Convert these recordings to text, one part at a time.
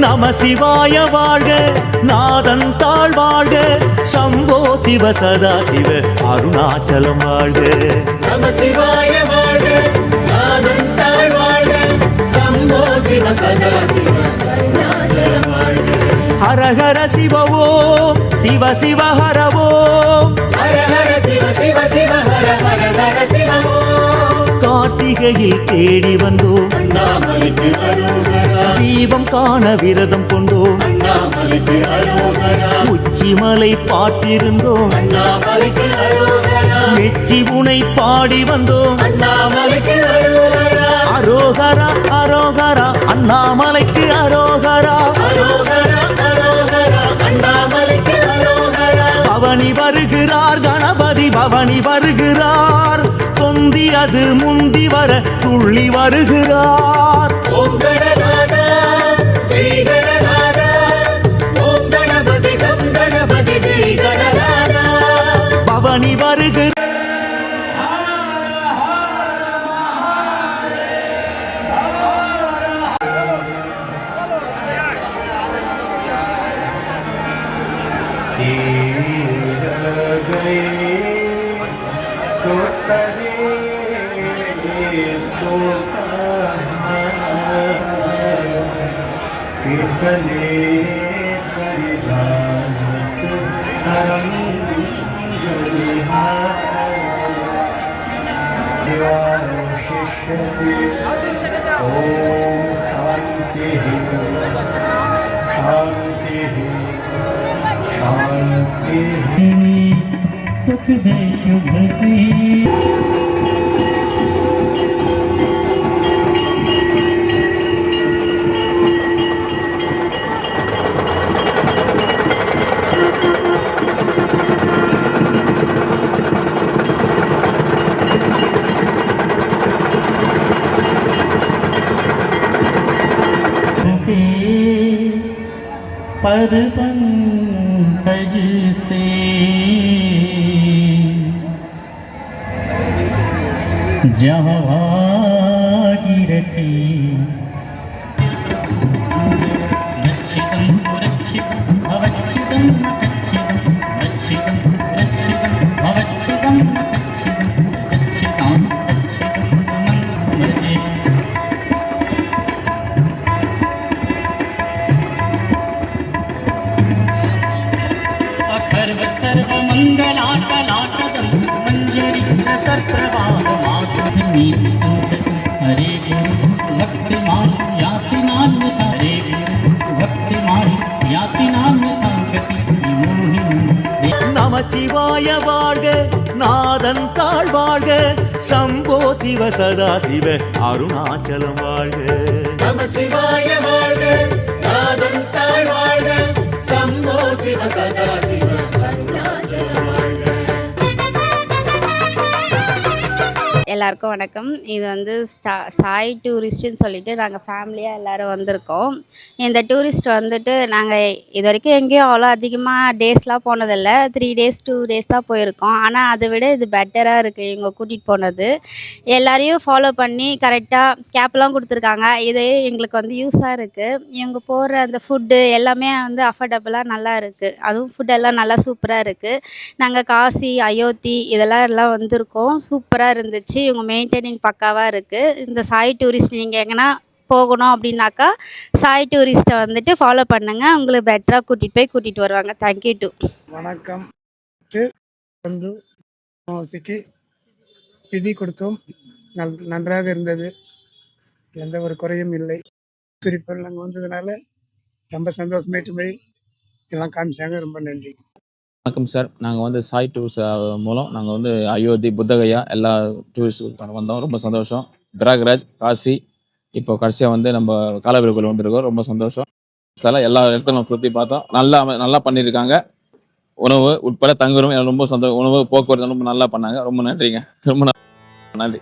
நம சிவாய வாழ்க, நாதன் தாழ் வாழ்க, சம்போ சிவ சதா சிவ அருணாச்சலம் வாழ்க. நம சிவாய வாழ்க, நாதன் தாழ் வாழ்க, சம்போ சிவ சதா சிவ அருணாச்சலம் வாழ்க. ஹர ஹர சிவ ஓம், சிவ சிவ ஹர ஓம், ஹர ஹர சிவ சிவ சிவ ஹர ஹர ஹர சிவ ஓம். கார்த்திகையில் தேடி வந்தோம், அண்ணாமலைக்கு அரோகரா. தீபம் காண விரதம் கொண்டோம், அண்ணாமலைக்கு அரோகரா. உச்சிமலை பார்த்திருந்தோம், அண்ணாமலைக்கு அரோகரா. மெச்சி உனை பாடி வந்தோம், அண்ணாமலைக்கு அரோகரா. அரோகரா அரோகரா அண்ணாமலைக்கு அரோகரா. அரோகரா அரோகரா அண்ணாமலைக்கு அரோகரா. பவனி வருகிறார் கணபதி, பவனி வருகிறார், தொந்தி அது முந்தி வர துள்ளி வருகிறார். ஓம் கணநாதா ஜெய் கணநாதா, ஓம் கணபதி கம் கணபதி ஜெய் கணநாதா. பவனி வருகிறார் परपंकज से जहाँ भागीरथी रक्षितं सुरक्षितं भवक्षितं रक्षितं सुरक्षितं भवक्षितं रक्षितां रक्षितं मन्ये. सर्वमङ्गलाकलाटदं मञ्जरी रसप्रवाहमातुः हरे गुरु भक्तिमान् याति नान्यथा, हरे गुरु भक्तिमान् याति नान्यथा गति विमोहिनी. நம சிவாய வாழ்க, நாதன் தாழ் வாழ்க, சம்போ சிவ சதா சிவ அருணாச்சலம் வாழ்க. நம சிவாய வாழ்க, நாதன் தாழ் வாழ்க, சம்போ சிவ சதா சிவ அருணாச்சலம் வாழ்க. எல்லாருக்கும் வணக்கம். இது வந்து சாய் டூரிஸ்ட்டுன்னு சொல்லிட்டு நாங்கள் ஃபேமிலியாக எல்லோரும் வந்திருக்கோம். இந்த டூரிஸ்ட் வந்துட்டு நாங்கள் இது வரைக்கும் எங்கேயும் அவ்வளோ அதிகமாக டேஸ்லாம் போனதில்லை. 3 days 2 days தான் போயிருக்கோம். ஆனால் அதை விட இது பெட்டராக இருக்குது இவங்க கூட்டிகிட்டு போனது. எல்லாரையும் ஃபாலோ பண்ணி கரெக்டாக கேப்லாம் கொடுத்துருக்காங்க. இது எங்களுக்கு வந்து யூஸாக இருக்குது. இவங்க போடுற அந்த ஃபுட்டு எல்லாமே வந்து அஃபர்டபுளாக நல்லா இருக்குது. அதுவும் ஃபுட்டெல்லாம் நல்லா சூப்பராக இருக்குது. நாங்கள் காசி அயோத்தி இதெல்லாம் வந்திருக்கோம். சூப்பராக இருந்துச்சு. இவங்க மெயின்டைனிங் பக்காவாக இருக்குது. இந்த சாய் டூரிஸ்ட் நீங்கள் எங்கன்னா போகணும் அப்படின்னாக்கா சாய் டூரிஸ்ட்டை வந்துட்டு ஃபாலோ பண்ணுங்கள். உங்களுக்கு பெட்டராக கூட்டிகிட்டு வருவாங்க. Thank you too. வணக்கம். வந்து அமாவாசைக்கு திதி கொடுத்தோம். நன்றாக இருந்தது. எந்த ஒரு குறையும் இல்லை. குறிப்பாக நாங்கள் வந்ததுனால ரொம்ப சந்தோஷமாயிட்டு போய் எல்லாம் காமிச்சாங்க. ரொம்ப நன்றி. வணக்கம் சார். நாங்கள் வந்து சாய் டூர்ஸ் மூலம் நாங்கள் வந்து அயோத்தி, புத்தகயா எல்லா டூரிஸ்ட் வந்தோம். ரொம்ப சந்தோஷம். பிரயாக்ராஜ், காசி, இப்போ கடைசியாக வந்து நம்ம காலபைரவர் கோயில் வந்துருக்கோம். ரொம்ப சந்தோஷம். சில எல்லா இடத்துல சுற்றி பார்த்தோம். நல்லா பண்ணியிருக்காங்க. உணவு உட்பட தங்குறோம். ரொம்ப சந்தோஷம். உணவு போக்குவரத்து ரொம்ப நல்லா பண்ணாங்க. ரொம்ப நன்றிங்க. ரொம்ப நன்றி.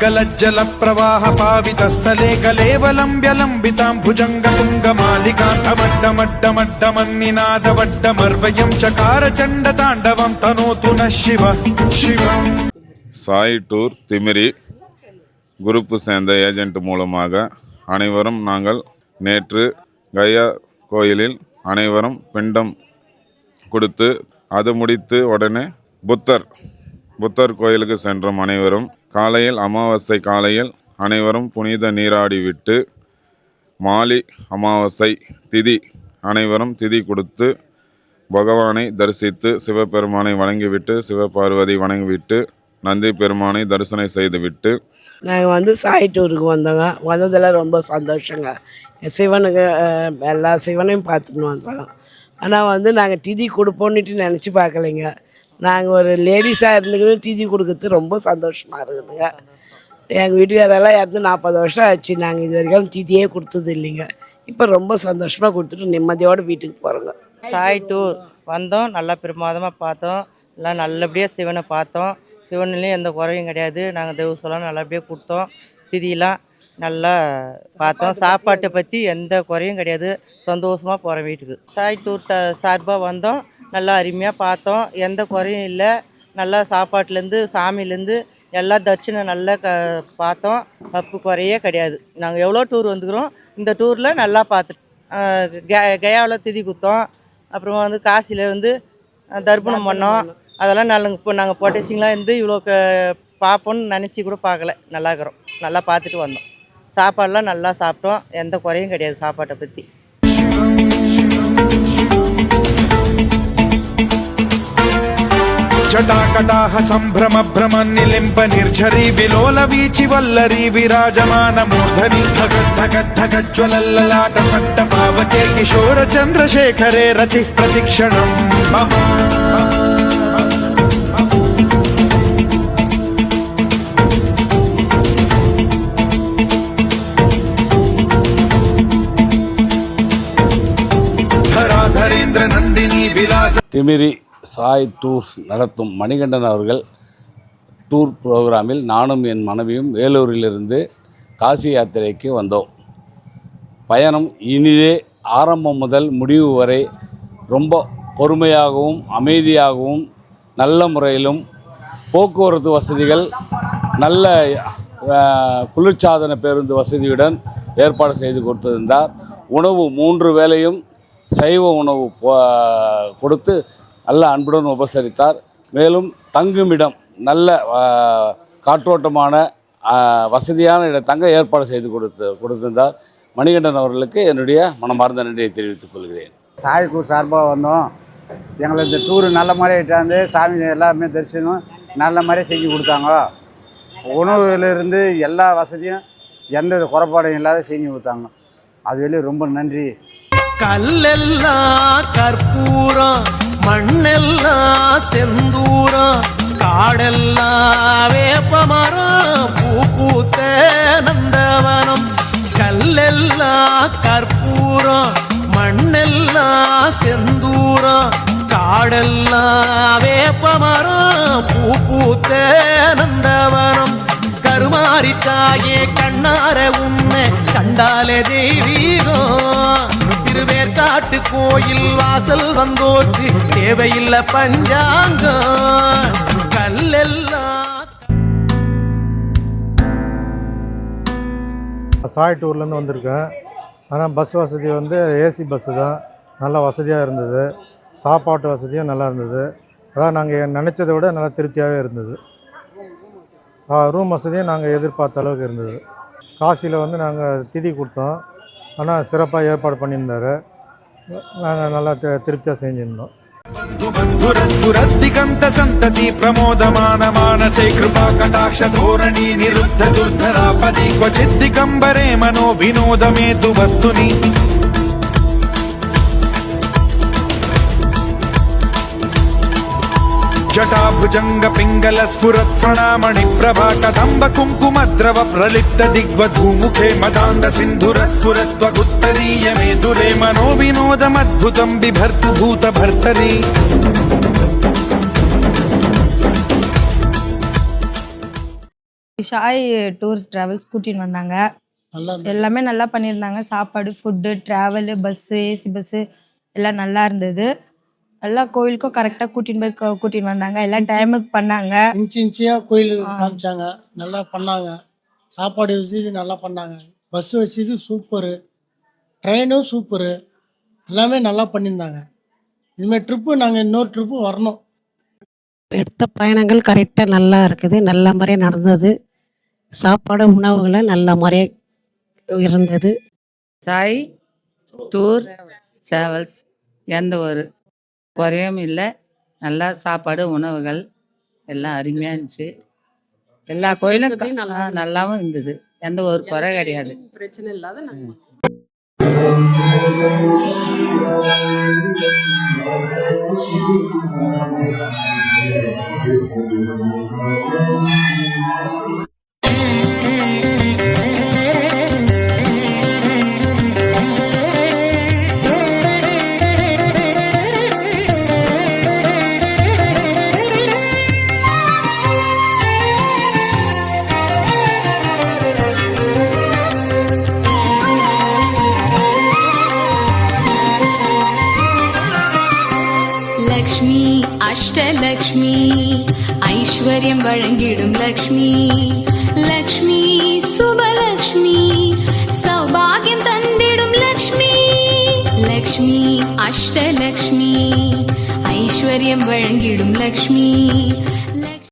गलज्जलप्रवाहपावितस्थले कलेवलम्ब्य लम्बितां भुजङ्गतुङ्गमालिकान्तमड्डमड्डमड्डमन्निनादवड्डमर्वयं चकार चण्डताण्डवं तनोतु नः शिवः शिवम् சாய் டூர் திமிரி குரூப்பு சேர்ந்த ஏஜென்ட் மூலமாக அனைவரும் நாங்கள் நேற்று கயா கோயிலில் அனைவரும் பிண்டம் கொடுத்து அது முடித்து உடனே புத்தர் கோயிலுக்கு சென்றோம். அனைவரும் காலையில் அமாவாசை காலையில் அனைவரும் புனித நீராடிவிட்டு மாலி அமாவாசை திதி அனைவரும் திதி கொடுத்து பகவானை தரிசித்து சிவபெருமானை வணங்கிவிட்டு சிவபார்வதி வணங்கிவிட்டு நந்தி பெருமானை தரிசனம் செய்துவிட்டு நாங்கள் சாய் டூருக்கு வந்தோங்க. வந்ததில் ரொம்ப சந்தோஷங்க. சிவனுக்கு எல்லா சிவனையும் பார்த்துன்னு வந்தோம். ஆனால் நாங்கள் திதி கொடுப்போன்னுட்டு நினச்சி பார்க்கலைங்க. நாங்கள் ஒரு லேடிஸாக இருந்துக்கிட்டு திதி கொடுக்கறது ரொம்ப சந்தோஷமாக இருக்குதுங்க. எங்கள் வீட்டுக்காரெல்லாம் இறந்து 40 வருஷம் ஆச்சு. நாங்கள் இது வரைக்கும் திதியே கொடுத்தது இல்லைங்க. இப்போ ரொம்ப சந்தோஷமாக கொடுத்துட்டு நிம்மதியோடு வீட்டுக்கு போகிறோங்க. சாய் டூர் வந்தோம், நல்லா பிரமாதமாக பார்த்தோம். எல்லாம் நல்லபடியாக சிவனை பார்த்தோம். சிவன்லேயும் எந்த குறையும் கிடையாது. நாங்கள் தேவசெல்லாம் நல்லபடியாக கொடுத்தோம். திதியெலாம் நல்லா பார்த்தோம். சாப்பாட்டை பற்றி எந்த குறையும் கிடையாது. சந்தோஷமாக போகிறோம் வீட்டுக்கு. சாய் டூர் சார்பாக வந்தோம், நல்லா அருமையாக பார்த்தோம். எந்த குறையும் இல்லை. நல்லா சாப்பாட்டுலேருந்து சாமிலேருந்து எல்லா தரிசனம் நல்லா பார்த்தோம். தப்பு குறையே கிடையாது. நாங்கள் எவ்வளோ டூர் வந்துக்கிறோம். இந்த டூரில் நல்லா பார்த்துட்டு கயாவில் திதி குத்தோம். அப்புறமா காசியில் தர்ப்பணம் பண்ணோம். அதெல்லாம் இப்போ நாங்கள் பொட்டேசிங்கெலாம் இவ்வளோ பார்ப்போன்னு நினச்சி கூட பார்க்கல. நல்லா இருக்கிறோம், நல்லா பார்த்துட்டு வந்தோம். சாப்பாடெலாம் நல்லா சாப்பிட்டோம். எந்த குறையும் கிடையாது சாப்பாட்டை பற்றி. जटाकटाह सम्भ्रम भ्रमन्निलिम्ब निर्झरी विलोल वीचि वल्लरी विराजमान मूर्धनि धगद्धगद्धगज्ज्वलल्ललाट पट्ट पावके किशोर चन्द्रशेखरे रति प्रतिक्षणम् मम धराधरेन्द्र नन्दिनी विलास திமிரி சாய் டூர்ஸ் நடத்தும் மணிகண்டன் அவர்கள் டூர் ப்ரோக்ராமில் நானும் என் மனைவியும் வேலூரிலிருந்து காசி யாத்திரைக்கு வந்தோம். பயணம் இனிதே ஆரம்பம் முதல் முடிவு வரை ரொம்ப பொறுமையாகவும் அமைதியாகவும் நல்ல முறையிலும் போக்குவரத்து வசதிகள் நல்ல குளிர்சாதன பேருந்து வசதியுடன் ஏற்பாடு செய்து கொடுத்திருந்தார். உணவு 3 வேளையும் சைவ உணவு கொடுத்து நல்ல அன்புடன் உபசரித்தார். மேலும் தங்குமிடம் நல்ல காற்றோட்டமான வசதியான தங்க ஏற்பாடு செய்து கொடுத்திருந்தார். மணிகண்டன் அவர்களுக்கு என்னுடைய மனமார்ந்த நன்றியை தெரிவித்துக் கொள்கிறேன். சாய் டூர் சார்பாக வந்தோம். எங்களை இந்த டூரு நல்ல மாதிரி இட்டாந்து சாமி எல்லாமே தரிசனம் நல்ல மாதிரி செஞ்சு கொடுத்தாங்க. உணவுலேருந்து எல்லா வசதியும் எந்த குறைபாடும் இல்லாத செஞ்சு கொடுத்தாங்க. அது வெளியே ரொம்ப நன்றி. கல்லெல்லாம் கற்பூரம், மண்ணெல்லாம் செந்தூரம், காடெல்லாம் வேப்பமரம், பூ பூத்த நந்தவனம். கல்லெல்லாம் கற்பூரம், மண்ணெல்லாம் செந்தூரம், காடெல்லாம் வேப்பமரம், பூ பூத்த நந்தவனம். கருமாரி தாயே கண்ணார உன்னை கண்டாலே தெய்வீகம். திருவேற்காட்டு கோயில் வாசல் வந்தோற்று தேவையில்லை பஞ்சாங்கம். கல்லெல்லாம் சாய் டூர்லேருந்து வந்திருக்கேன். ஆனால் பஸ் வசதி ஏசி பஸ்ஸு தான். நல்ல வசதியாக இருந்தது. சாப்பாட்டு வசதியும் நல்லா இருந்தது. அதான் நாங்கள் நினச்சதை விட நல்லா திருப்தியாகவே இருந்தது. ரூம் வசதியும் நாங்கள் எதிர்பார்த்த அளவுக்கு இருந்தது. காசியில் நாங்கள் திதி கொடுத்தோம். ஆனால் சிறப்பாக ஏற்பாடு பண்ணியிருந்தார். நாங்கள் நல்லா திருப்தியாக செஞ்சுருந்தோம். बन्धुरस्फुरद्दिगन्त सन्तति प्रमोदमान मानसे कृपा कटाक्ष धोरणी निरुद्ध दुर्धरापदि क्वचिद्दिगम्बरे मनो विनोदमेतु वस्तुनि जटाभुजंग पिंगल स्फुरत् प्रणामणि प्रभा कदम्ब कुङ्कुमद्रव प्रलिप्त दिग्वधूमुखे मदान्द सिन्धुर स्फुरत्वगुत्तरीय मेदुरे मनो विनोदमद्भुतं बिभर्तु भूत भर्तरि। ஷாய் டூர்ஸ் ட்ராவல்ஸ் கூட்டின்னு வந்தாங்க. எல்லாமே நல்லா பண்ணியிருந்தாங்க. சாப்பாடு, food, travel, bus, AC bus எல்லாம் நல்லா இருந்தது. எல்லா கோயிலுக்கும் கரெக்டாக கூட்டின்னு வந்தாங்க. எல்லாம் டைமுக்கு பண்ணாங்க. இன்ச்சியாக கோயிலுக்கு காமிச்சாங்க, நல்லா பண்ணாங்க. சாப்பாடு வசதி நல்லா பண்ணாங்க. பஸ் வசதி சூப்பரு, ட்ரெயினும் சூப்பரு, எல்லாமே நல்லா பண்ணியிருந்தாங்க. இதுமாதிரி ட்ரிப்பு நாங்கள் இன்னொரு ட்ரிப்பு வரணும். எடுத்த பயணங்கள் கரெக்டாக நல்லா இருக்குது, நல்ல முறையாக நடந்தது. சாப்பாடு உணவுகளை நல்ல முறையாக இருந்தது. சாய் டூர் ட்ராவல்ஸ் எந்த ஒரு குறையும் இல்லை. நல்லா சாப்பாடு உணவுகள் எல்லாம் அருமையாக இருந்துச்சு. எல்லா கோயிலும் நல்லாவும் இருந்தது. எந்த ஒரு குறை கிடையாது. பிரச்சனை இல்லாத லக்ஷ்மி அஷ்டலக்ஷ்மி ஐஸ்வர்யம் வழங்கிடும் லக்ஷ்மி, லக்ஷ்மி சுபலக்ஷ்மி சௌபாகியம் தந்திடும் லக்ஷ்மி, லக்ஷ்மி அஷ்டலக்ஷ்மி ஐஸ்வர்யம் வழங்கிடும் லக்ஷ்மி,